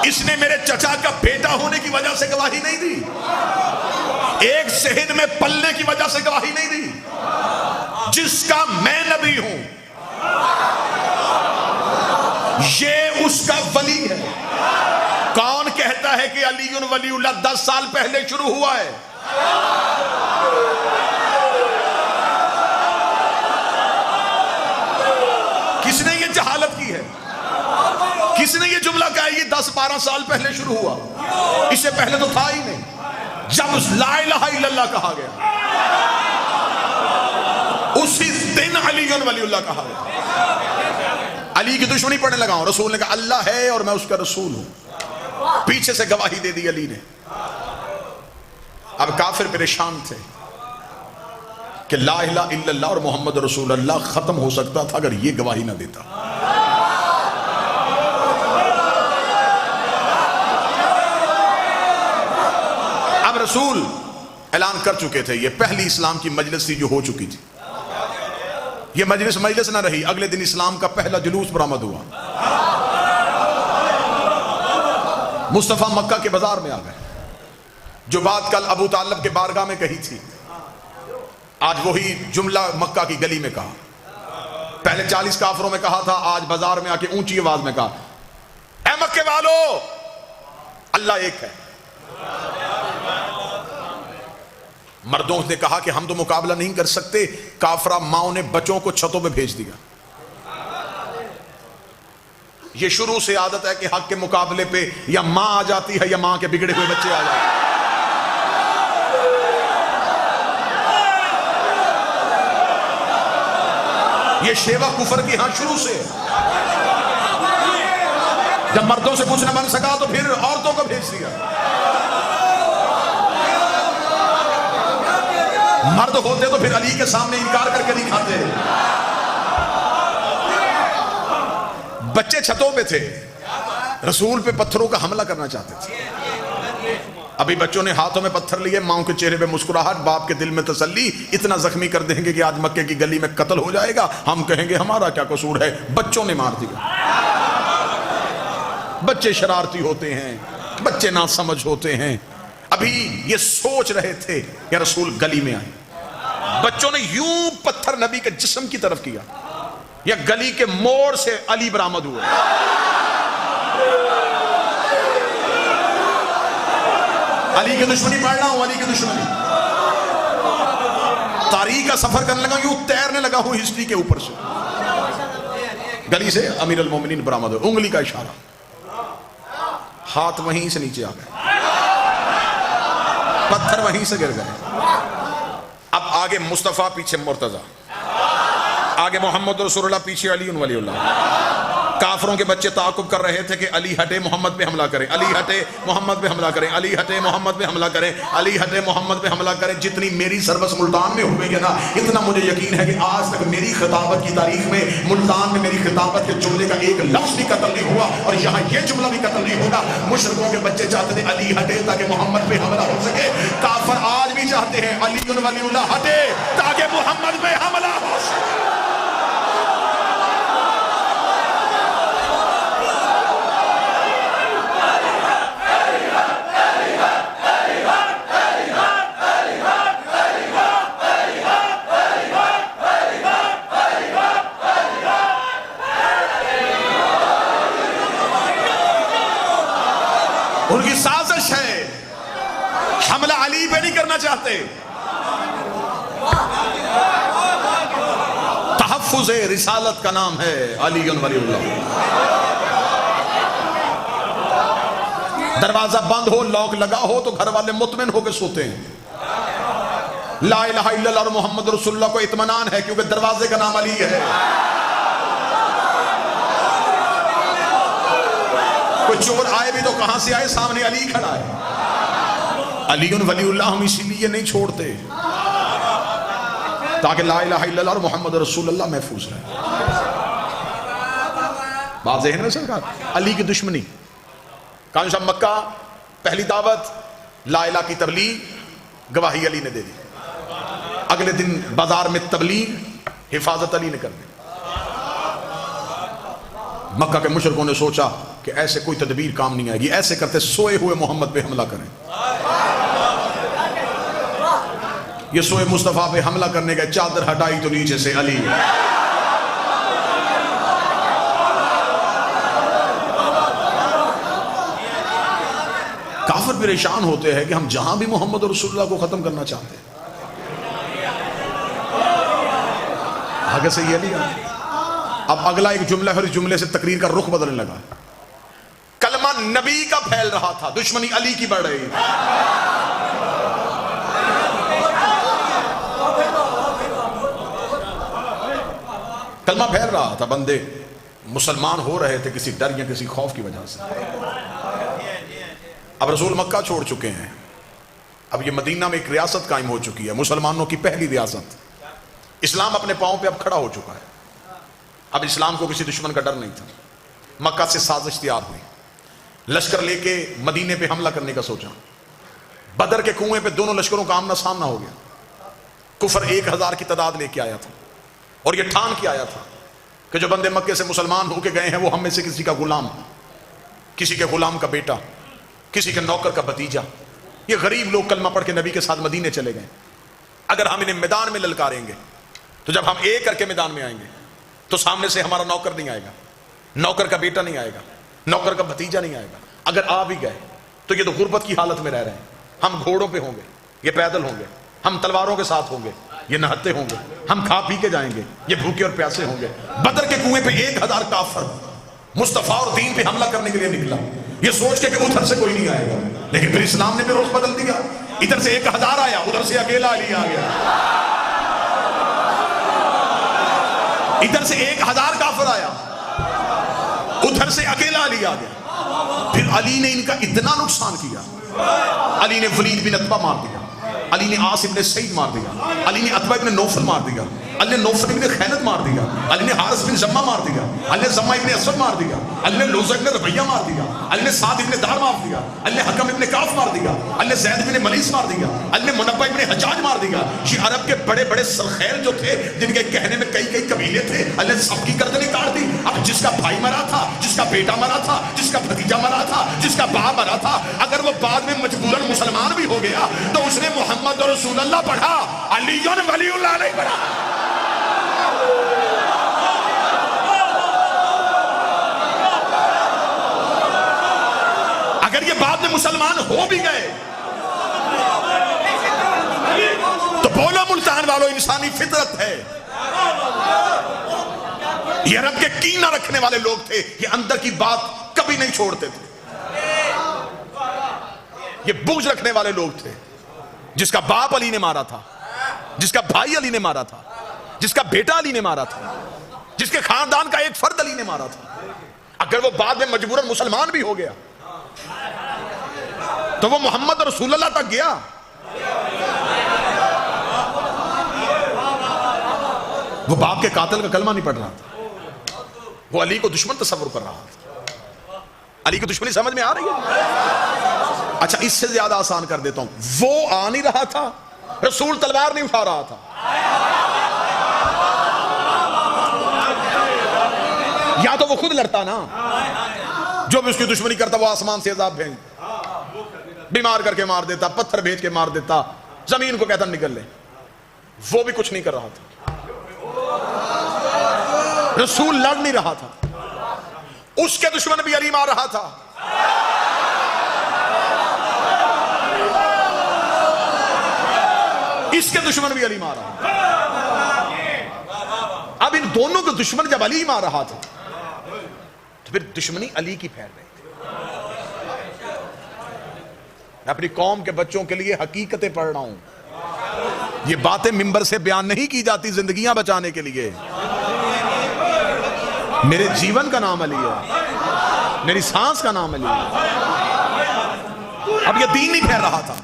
इसने मेरे चचा का बेटा होने की वजह से गवाही नहीं दी, एक शहीद में पलने की वजह से गवाही नहीं दी। जिसका मैं नबी हूं ये उसका वली है। कौन कहता है कि अलीयुन वलीउल्लाह 10 साल पहले शुरू हुआ है? किसने ये जहालत की है? किसने ये जुमला कहा ये 10-12 साल पहले शुरू हुआ? इससे पहले तो था ही नहीं। जब ला इलाहा इल्लल्लाह कहा गया उसी दिन अलीयुन वलीउल्लाह कहा गया। अली की दुश्मनी पढ़ने लगा हूं। रसूल ने कहा अल्लाह है और मैं उसका रसूल हूं। पीछे से गवाही दे दी अली ने। अब काफिर परेशान थे कि ला इलाहा इल्लल्लाह और मोहम्मद रसूल अल्लाह खत्म हो सकता था अगर ये गवाही ना देता। अब रसूल ऐलान कर चुके थे, ये पहली इस्लाम की मजलिस थी जो हो चुकी थी। ये मजलिस ना रही, अगले दिन इस्लाम का पहला जुलूस बरामद हुआ। मुस्तफा मक्का के बाजार में आ गए। जो बात कल अबू तालिब के बारगाह में कही थी, आज वही जुमला मक्का की गली में कहा। पहले 40 काफरों में कहा था, आज बाजार में आके ऊंची आवाज में कहा, ऐ मक्के वालों अल्लाह एक है। मर्दों ने कहा कि हम तो मुकाबला नहीं कर सकते। काफरा माओ ने बच्चों को छतों पे भेज दिया। ये शुरू से आदत है कि हक के मुकाबले पे या मां आ जाती है या मां के बिगड़े हुए बच्चे आ जाते हैं। ये शेवा कुफर की हां शुरू से। जब मर्दों से कुछ न बन सका तो फिर औरतों को भेज दिया। मर्द होते तो फिर अली के सामने इनकार करके दिखाते। बच्चे छतों पे थे, रसूल पे पत्थरों का हमला करना चाहते थे। अभी बच्चों ने हाथों में पत्थर लिए, मां के चेहरे पे मुस्कुराहट, बाप के दिल में तसल्ली। इतना जख्मी कर देंगे कि आज मक्के की गली में कत्ल हो जाएगा, हम कहेंगे हमारा क्या कसूर है, बच्चों ने मार दिया। बच्चे शरारती होते हैं, बच्चे ना समझ होते हैं। अभी ये सोच रहे थे कि रसूल गली में आए। बच्चों ने यूं पत्थर नबी के जिस्म की तरफ किया, या गली के मोड़ से अली बरामद हुए। अली की दुश्मनी पढ़ रहा हूं, अली की दुश्मनी। तारीख का सफर करने लगा, यूं तैरने लगा हूं हिस्ट्री के ऊपर से। गली से अमीर अल मोमिनीन बरामद हुए, उंगली का इशारा, हाथ वहीं से नीचे आ गए, पत्थर वहीं से गिर गए। अब आगे मुस्तफा, पीछे मुर्तजा, आगे मोहम्मद रसूलुल्लाह, पीछे अली वलीउल्लाह। काफरों के बच्चे ताकुब कर रहे थे कि अली हटे मोहम्मद पे हमला करें, अली हटे मोहम्मद पे हमला करें, अली हटे मोहम्मद पे हमला करें, अली हटे मोहम्मद पे हमला करें। जितनी मेरी सर्वस मुल्तान में हुई है ना, इतना मुझे यकीन है कि आज तक मेरी खिताबत की तारीख में मुल्तान में मेरी खिताबत के जुमले का एक लफ्ज भी कत्ल नहीं हुआ, और यहाँ ये जुमला भी कत्ल नहीं होगा। मुशरिकों के बच्चे चाहते थे अली हटे ताकि मोहम्मद पे हमला हो सके। काफिर आज भी चाहते हैं अली वलीउल्लाह हटे ताकि मोहम्मद पे हमला हो सके। उनकी साजिश है, हमला अली पे नहीं करना चाहते। तहफ्फुज़ रिसालत का नाम है अली वलीउल्लाह। दरवाजा बंद हो, लॉक लगा हो तो घर वाले मुतमिन होकर सोते हैं। ला इलाहा इल्लल्लाह और मोहम्मद रसूलुल्लाह को इत्मीनान है क्योंकि दरवाजे का नाम अली है। कोई चोर आए भी तो कहां से आए, सामने अली खड़ा है। अली वलीउल्लाह हम इसीलिए नहीं छोड़ते ताकि ला इलाहा इल्लल्लाह और मोहम्मद रसूलुल्लाह महफूज रहे। बात ज़हन में सरकार। अली की दुश्मनी, कान साहब मक्का पहली दावत, ला इलाहा की तबलीग, गवाही अली ने दे दी। अगले दिन बाजार में तबलीग, हिफाजत अली ने कर दी। मक्का के मुशरिकों ने सोचा कि ऐसे कोई तदबीर काम नहीं आएगी, ऐसे करते सोए हुए मोहम्मद पे हमला करें। ये सोए मुस्तफा पे हमला करने का, चादर हटाई तो नीचे से अली। काफिर परेशान होते हैं कि हम जहां भी मोहम्मद और रसूलुल्लाह को खत्म करना चाहते हैं, आगे से ये लिया। अब अगला एक जुमला है, इस जुमले से तकरीर का रुख बदलने लगा। कलमा नबी का फैल रहा था, दुश्मनी अली की बढ़ रही थी। कलमा फैल रहा था, बंदे मुसलमान हो रहे थे किसी डर या किसी खौफ की वजह से। अब रसूल मक्का छोड़ चुके हैं, अब ये मदीना में एक रियासत कायम हो चुकी है, मुसलमानों की पहली रियासत। इस्लाम अपने पांव पे अब खड़ा हो चुका है। अब इस्लाम को किसी दुश्मन का डर नहीं था। मक्का से साजिश तैयार हुई, लश्कर लेके मदीने पे हमला करने का सोचा। बदर के कुएं पे दोनों लश्करों का आमना सामना हो गया। कुफर 1000 की तादाद लेके आया था और ये ठान के आया था कि जो बंदे मक्के से मुसलमान होके गए हैं वो हम में से किसी का गुलाम, किसी के गुलाम का बेटा, किसी के नौकर का भतीजा, ये गरीब लोग कलमा पढ़ के नबी के साथ मदीने चले गए। अगर हम इन्हें मैदान में ललकारेंगे तो जब हम एक करके मैदान में आएंगे तो सामने से हमारा नौकर नहीं आएगा, नौकर का बेटा नहीं आएगा, नौकर का भतीजा नहीं आएगा। अगर आ भी गए तो ये तो गुर्बत की हालत में रह रहे हैं। हम घोड़ों पे होंगे, ये पैदल होंगे, हम तलवारों के साथ होंगे, ये नहते होंगे, हम खा पी के जाएंगे, ये भूखे और प्यासे होंगे। बदर के कुएं पे 1000 काफिर मुस्तफा और दीन पे हमला करने के लिए निकला, ये सोच के कि उधर से कोई नहीं आएगा। लेकिन फिर इस्लाम ने भी रुख बदल दिया। इधर से 1000 आया, उधर से अकेला अली आ गया। इधर से 1000 काफिर आया, उधर से अकेला अली आ गया। फिर अली ने इनका इतना नुकसान किया, अली ने वलीद बिन अतबा मार दिया, अली ने आस इब्ने सईद मार दिया, अली ने अतबा इब्ने नौफल मार दिया, अली ने नौफल इब्ने खैनत मार दिया, अली ने हारिस बिन जम्मा मार दिया, अली ने जम्मा इब्ने असद मार दिया, अली ने लोज़ा इब्ने रबैया मार दिया, अली ने साद इब्ने दार मार दिया, अली ने हकम इब्ने काफ मार दिया, अली ने ज़ैद इब्ने मलीस मार दिया, अली ने मुनब्बा इब्ने हज्जाज मार दिया। ये अरब के बड़े बड़े सरखैल जो थे, जिनके कहने में कई कई कबीले थे, अली ने सबकी गर्दनें काट दी। अब जिसका भाई मरा था, जिसका बेटा मरा था, जिसका भतीजा मरा था, जिसका बाप मरा था, अगर वो बाद में मजबूरन मुसलमान भी हो गया तो उसने मोहम्मद और रसूलुल्लाह पढ़ा, अली वलीउल्लाह नहीं पढ़ा। अगर ये बाद में मुसलमान हो भी गए तो बोलो मुल्तान वालों, इंसानी फितरत है। ये अरब के कीना रखने वाले लोग थे, ये अंदर की बात कभी नहीं छोड़ते थे। ये बुग़्ज़ रखने वाले लोग थे। जिसका बाप अली ने मारा था, जिसका भाई अली ने मारा था, जिसका बेटा अली ने मारा था, जिसके खानदान का एक फर्द अली ने मारा था, अगर वो बाद में मजबूरन मुसलमान भी हो गया तो वो मोहम्मद और रसूलुल्लाह तक गया। वो बाप के कातिल का कलमा नहीं पढ़ रहा था, वो अली को दुश्मन तस्वुर कर रहा था। अली की दुश्मनी समझ में आ रही है? अच्छा, इससे ज्यादा आसान कर देता हूं, वो आ नहीं रहा था, रसूल तलवार नहीं उठा रहा था, या तो वो खुद लड़ता ना, जो भी उसकी दुश्मनी करता वो आसमान से अज़ाब भेज, बीमार करके मार देता, पत्थर भेज के मार देता, जमीन को कहता निकल ले। वो भी कुछ नहीं कर रहा था, रसूल लड़ नहीं रहा था, उसके दुश्मन भी अली मार रहा था। इसके दुश्मन भी अली मार रहा था। अब इन दोनों के दुश्मन जब अली मार रहा था तो फिर दुश्मनी अली की फैल रही थी। मैं अपनी कौम के बच्चों के लिए हकीकतें पढ़ रहा हूं, ये बातें मिंबर से बयान नहीं की जाती जिंदगियां बचाने के लिए। मेरे जीवन का नाम अली है, मेरी सांस का नाम अली है। अब ये दीन नहीं फैल रहा था।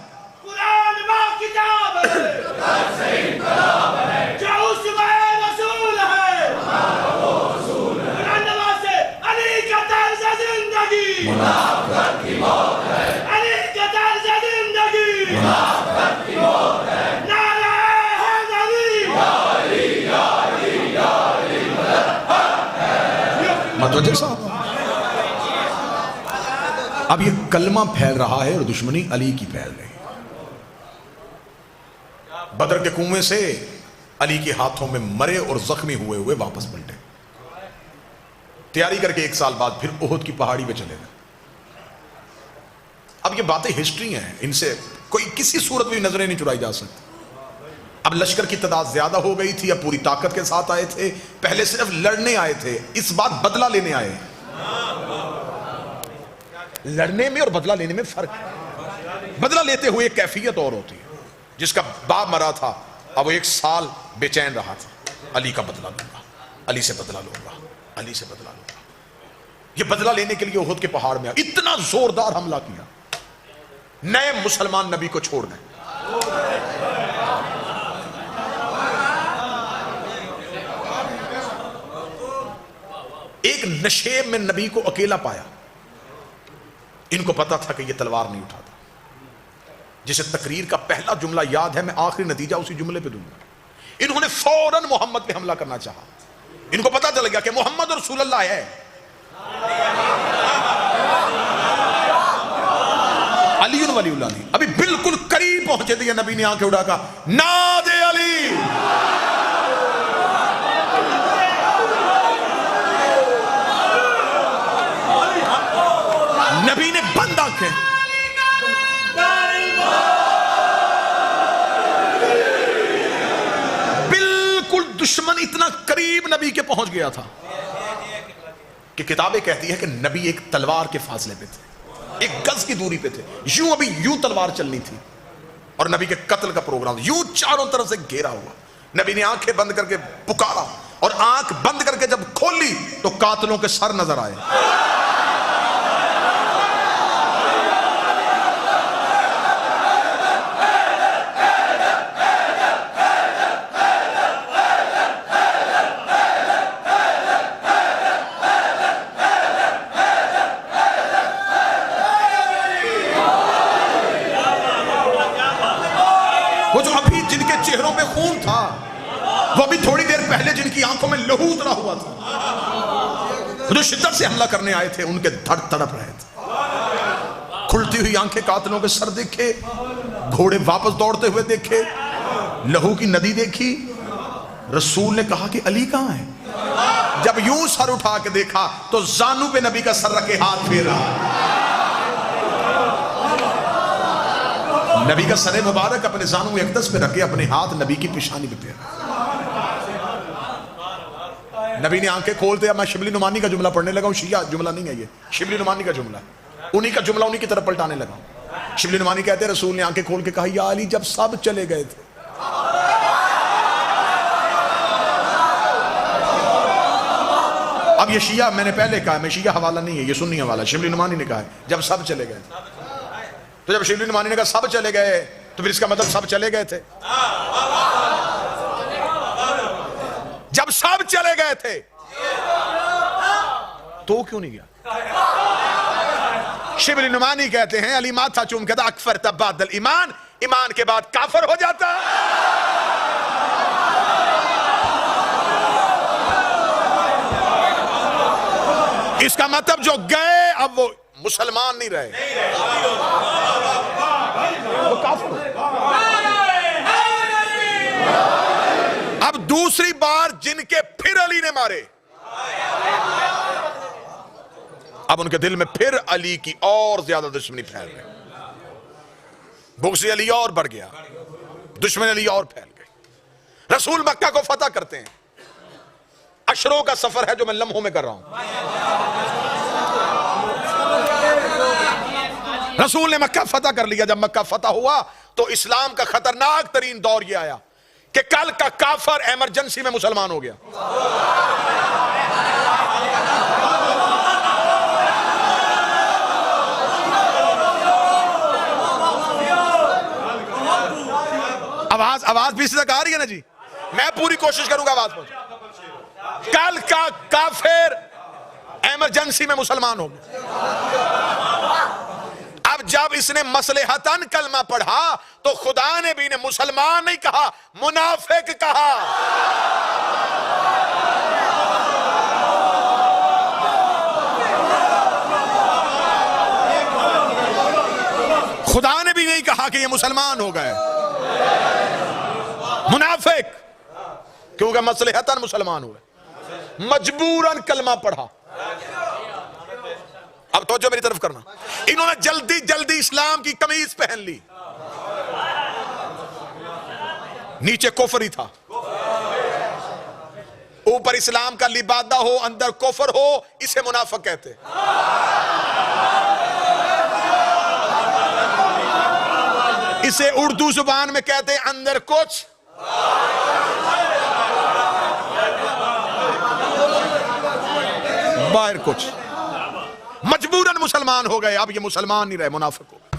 मतवज्जह साहब, अब ये कलमा फैल रहा है और दुश्मनी अली की फैल रही है। बदर के कुएं से अली के हाथों में मरे और जख्मी हुए हुए वापस पलटे, तैयारी करके 1 साल बाद फिर ओहद की पहाड़ी पे चले गए। अब ये बातें हिस्ट्री हैं, इनसे कोई किसी सूरत में नजरें नहीं चुराई जा सकती। अब लश्कर की तादाद ज्यादा हो गई थी, अब पूरी ताकत के साथ आए थे। पहले सिर्फ लड़ने आए थे, इस बार बदला लेने आए। लड़ने में और बदला लेने में फर्क है। बदला लेते हुए एक कैफियत और होती है। जिसका बाप मरा था, अब वो 1 साल बेचैन रहा था, अली का बदला लूंगा, अली से बदला लूंगा, अली से बदला लूंगा। ये बदला लेने के लिए ओहद के पहाड़ में इतना जोरदार हमला किया, नए मुसलमान नबी को छोड़ गए। एक नशेब में नबी को अकेला पाया। इनको पता था कि यह तलवार नहीं उठाता। जिसे तकरीर का पहला जुमला याद है, मैं आखिरी नतीजा उसी जुमले पे दूंगा। इन्होंने फौरन मोहम्मद पे हमला करना चाहा। इनको पता चल गया कि मोहम्मद रसूलुल्लाह है। अली वलीउल्लाह ने अभी बिल्कुल करीब पहुंचे थे, नबी ने आंखें उड़ा कहा, नादे अली। नबी ने बंद आंखें, बिल्कुल दुश्मन इतना करीब नबी के पहुंच गया था कि किताबें कहती है कि नबी एक तलवार के फासले पे थे, 1 गज की दूरी पे थे। यूं अभी यूं तलवार चलनी थी और नबी के कत्ल का प्रोग्राम यूं चारों तरफ से घेरा हुआ। नबी ने आंखें बंद करके पुकारा और आंख बंद करके जब खोली तो कातलों के सर नजर आए। वो जो अभी जिनके चेहरों पे खून था, वो अभी थोड़ी देर पहले जिनकी आंखों में लहू उतरा हुआ था, जो शिद्दत से हमला करने आए थे, उनके धड़ तड़प रहे थे। खुलती हुई आंखें कातलों के सर देखे, घोड़े वापस दौड़ते हुए देखे, लहू की नदी देखी। रसूल ने कहा कि अली कहां है? जब यूं सर उठा के देखा तो जानू पे नबी का सर रखे हाथ फेर रहा। नबी का सर मुबारक अपने जानू अक़दस पे रखे, अपने हाथ नबी की पेशानी पे फेरा। नबी ने आंखें खोलते, अब मैं शिबली नुमानी का जुमला पढ़ने लगा हूं। शिया जुमला नहीं है ये, शिबली नुमानी का जुमला, उन्हीं का जुमला उन्हीं की तरफ पलटाने लगा। शिबली नुमानी कहते हैं रसूल ने आंखें खोल के कहा, या अली जब सब चले गए थे। अब ये शिया, मैंने पहले कहा, मैं शिया हवाला नहीं है, ये सुन्नी हवाला। शिबली नुमानी ने कहा है जब सब चले गए थे। तो जब शिबली नुमानी ने कहा सब चले गए, तो फिर इसका मतलब सब चले गए थे। जब सब चले गए थे तो क्यों नहीं गया? शिबली नुमानी कहते हैं अली माथा चूम कहता, अकफर तब बादल ईमान, ईमान के बाद काफर हो जाता। इसका मतलब जो गए अब वो मुसलमान नहीं रहे, वो काफिर। अब दूसरी बार जिनके फिर अली ने मारे, अब उनके दिल में फिर अली की और ज्यादा दुश्मनी फैल गई। बुग़्ज़ अली और बढ़ गया, दुश्मनी अली और फैल गई। रसूल मक्का को फतह करते हैं। अशरों का सफर है जो मैं लम्हों में कर रहा हूं। रसूल ने मक्का फतह कर लिया। जब मक्का फतह हुआ तो इस्लाम का खतरनाक तरीन दौर यह आया कि कल का काफर इमरजेंसी में मुसलमान हो गया। आवाज भी तक आ रही है ना जी? मैं पूरी कोशिश करूंगा आवाज पहुंचे। कल का काफिर इमरजेंसी में मुसलमान हो गया। अब जब इसने मसलहतन कलमा पढ़ा तो खुदा ने भी ने मुसलमान नहीं कहा, मुनाफिक कहा। खुदा ने भी नहीं कहा कि ये मुसलमान हो गए मुनाफिक, क्योंकि मसलहतन मुसलमान हुए, मजबूरन कलमा पढ़ा। अब तो जो मेरी तरफ करना, इन्होंने जल्दी जल्दी इस्लाम की कमीज पहन ली, नीचे कुफर ही था, ऊपर इस्लाम का लिबादा हो, अंदर कुफर हो, इसे मुनाफिक कहते। इसे उर्दू जुबान में कहते अंदर कुछ बाहर कुछ। मजबूरन मुसलमान हो गए, अब ये मुसलमान नहीं रहे, मुनाफिक हो गए।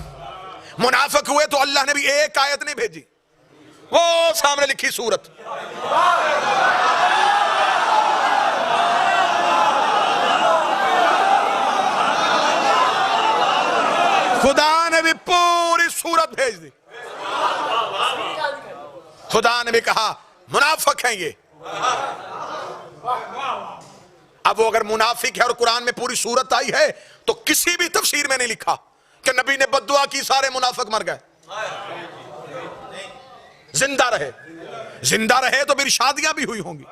मुनाफिक हुए तो अल्लाह ने भी एक आयत नहीं भेजी, वो सामने लिखी सूरत, खुदा ने भी पूरी सूरत भेज दी। खुदा ने भी कहा मुनाफिक हैं ये। अब वो अगर मुनाफिक है और कुरान में पूरी सूरत आई है, तो किसी भी तफसीर में नहीं लिखा कि नबी ने बद्दुआ की सारे मुनाफिक मर गए। जिंदा रहे, जिंदा रहे तो फिर शादियां भी हुई होंगी,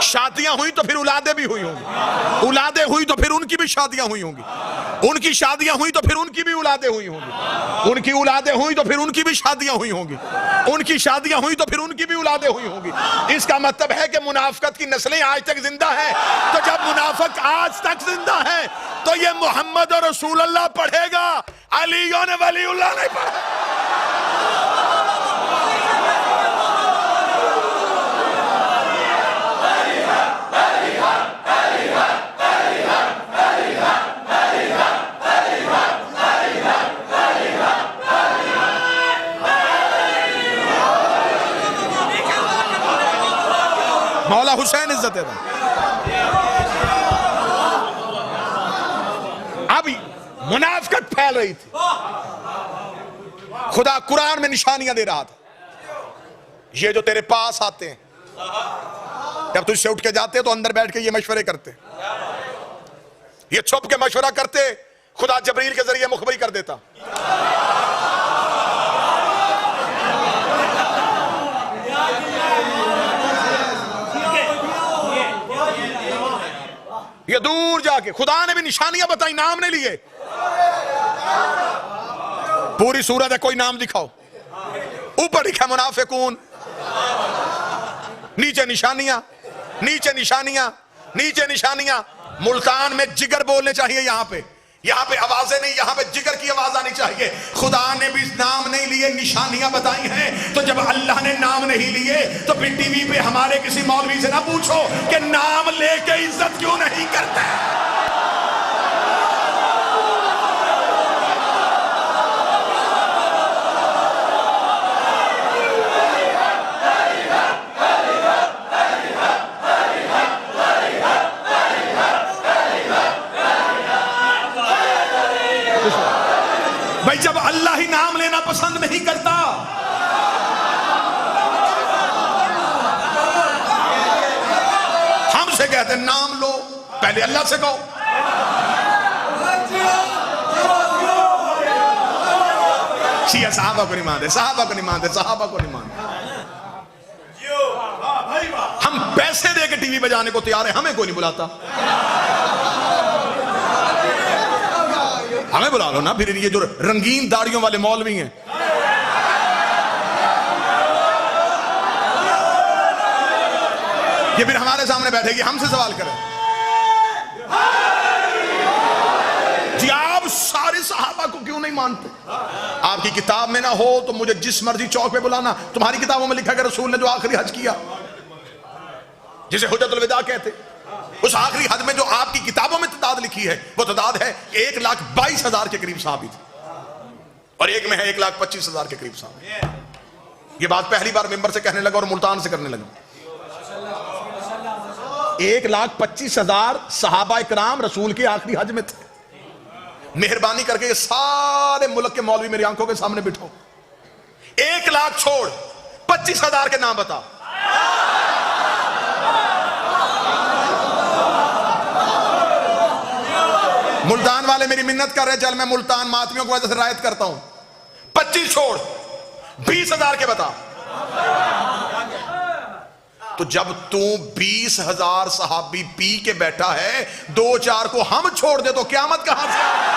शादियां हुई तो फिर औलादे भी हुई होंगी, औलादे हुई तो फिर उनकी भी शादियां हुई होंगी, उनकी शादियां हुई तो फिर उनकी भी औलादे हुई होंगी, उनकी औलादे हुई तो फिर उनकी भी शादियां हुई होंगी, उनकी शादियां हुई तो फिर उनकी भी औलादे हुई होंगी। इसका मतलब है कि मुनाफिकत की नस्लें आज तक जिंदा है। तो जब मुनाफिक आज तक जिंदा है तो ये मोहम्मद और रसूलुल्लाह पढ़ेगा, अली ने वलीउल्लाह नहीं पढ़ा। मौला हुसैन इज्जत है। अब मुनाफिकत फैल रही थी, खुदा कुरान में निशानियां दे रहा था। ये जो तेरे पास आते हैं, जब तुझसे उठ के जाते तो अंदर बैठ के ये मशवरे करते, ये छुप के मशवरा करते, खुदा जबरील के जरिए मुखबरी कर देता। ये दूर जाके खुदा ने भी निशानियां बताई, नाम नहीं लिए। पूरी सूरत है, कोई नाम दिखाओ। ऊपर लिखा मुनाफिकून, नीचे निशानियां, नीचे निशानियां, नीचे निशानियां। मुल्तान में जिगर बोलने चाहिए, यहाँ पे आवाजें नहीं, यहाँ पे जिगर की आवाज आनी चाहिए। खुदा ने भी नाम नहीं लिए, निशानियां बताई हैं। तो जब अल्लाह ने नाम नहीं लिए तो फिर टीवी पे हमारे किसी मौलवी से ना पूछो कि नाम लेके इज्जत क्यों नहीं करते। भाई जब अल्लाह ही नाम लेना पसंद नहीं करता, हमसे कहते नाम लो, पहले अल्लाह से कहो। शिया साहबा को नहीं मानते, साहबा को नहीं मानते, साहबा को नहीं मानते। हम पैसे दे के टीवी बजाने को तैयार है, हमें कोई नहीं बुलाता। हमें बुला लो ना। फिर ये जो रंगीन दाढ़ियों वाले मौलवी हैं, ये फिर हमारे सामने बैठेगी, हमसे सवाल करें जी आप सारे सहाबा को क्यों नहीं मानते? आपकी किताब में ना हो तो मुझे जिस मर्जी चौक पे बुलाना। तुम्हारी किताबों में लिखा कि रसूल ने जो आखिरी हज किया, जिसे हुज्जतुल विदा कहते, उस आखिरी हज में जो आपकी किताबों में तादाद लिखी है, वो तादाद है 1,22,000 के करीब सहाबी थे, और एक में है 1,25,000 के करीब सहाबी। ये बात पहली बार मिंबर से कहने लगा और मुल्तान से करने लगा। 1,25,000 सहाबा इकराम रसूल के आखिरी हज में थे। मेहरबानी करके ये सारे मुल्क के मौलवी मेरी आंखों के सामने बिठो, 1,00,000 छोड़ 25,000 के नाम बता। मुल्तान वाले मेरी मिन्नत कर रहे, चल मैं मुल्तान मातमियों की वजह से रायत करता हूं। 25 छोड़, 20,000 के बता। तो जब तू 20,000 सहाबी पी के बैठा है, 2-4 को हम छोड़ दे तो क़यामत कहां से?